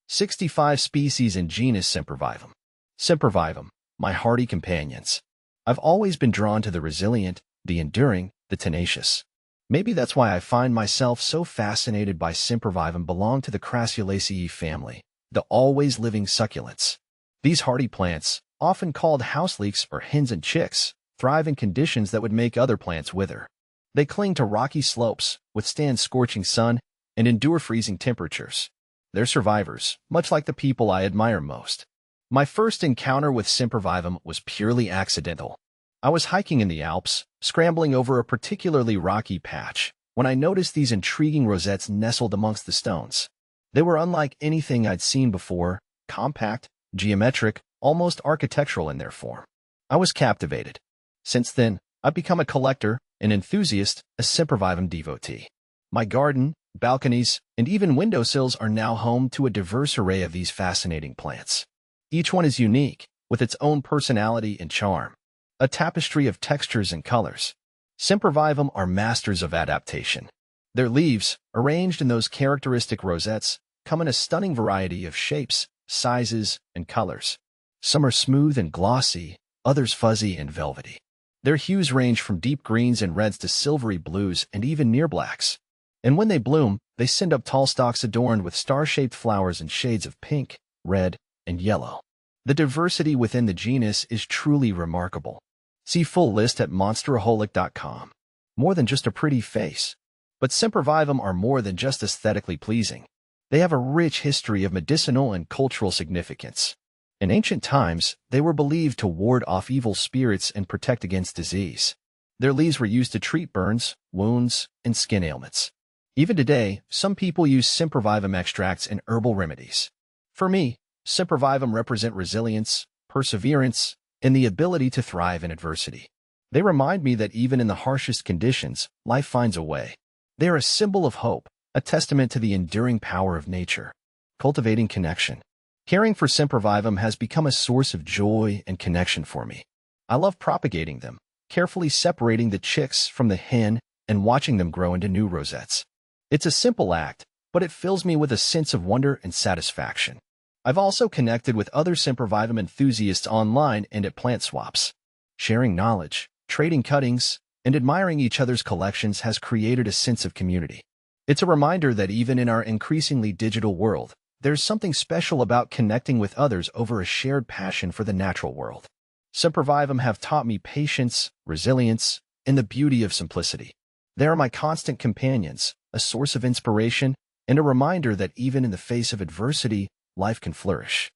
65 species in genus Sempervivum. Sempervivum, my hardy companions. I've always been drawn to the resilient, the enduring, the tenacious. Maybe that's why I find myself so fascinated by Sempervivum belong to the Crassulaceae family, the always-living succulents. These hardy plants, often called house leeks or hens and chicks, thrive in conditions that would make other plants wither. They cling to rocky slopes, withstand scorching sun, and endure freezing temperatures. They're survivors, much like the people I admire most. My first encounter with Sempervivum was purely accidental. I was hiking in the Alps, scrambling over a particularly rocky patch, when I noticed these intriguing rosettes nestled amongst the stones. They were unlike anything I'd seen before, compact, geometric, almost architectural in their form. I was captivated. Since then, I've become a collector, an enthusiast, a Sempervivum devotee. My garden, balconies, and even windowsills are now home to a diverse array of these fascinating plants. Each one is unique, with its own personality and charm. A tapestry of textures and colors. Sempervivum are masters of adaptation. Their leaves, arranged in those characteristic rosettes, come in a stunning variety of shapes, sizes, and colors. Some are smooth and glossy, others fuzzy and velvety. Their hues range from deep greens and reds to silvery blues and even near blacks. And when they bloom, they send up tall stalks adorned with star-shaped flowers in shades of pink, red, and yellow. The diversity within the genus is truly remarkable. See full list at monsteraholic.com. More than just a pretty face. But Sempervivum are more than just aesthetically pleasing. They have a rich history of medicinal and cultural significance. In ancient times, they were believed to ward off evil spirits and protect against disease. Their leaves were used to treat burns, wounds, and skin ailments. Even today, some people use Sempervivum extracts in herbal remedies. For me, Sempervivum represent resilience, perseverance, and the ability to thrive in adversity. They remind me that even in the harshest conditions, life finds a way. They are a symbol of hope, a testament to the enduring power of nature. Cultivating connection. Caring for Sempervivum has become a source of joy and connection for me. I love propagating them, carefully separating the chicks from the hen and watching them grow into new rosettes. It's a simple act, but it fills me with a sense of wonder and satisfaction. I've also connected with other Sempervivum enthusiasts online and at plant swaps. Sharing knowledge, trading cuttings, and admiring each other's collections has created a sense of community. It's a reminder that even in our increasingly digital world, there's something special about connecting with others over a shared passion for the natural world. Sempervivum have taught me patience, resilience, and the beauty of simplicity. They are my constant companions, a source of inspiration, and a reminder that even in the face of adversity, life can flourish.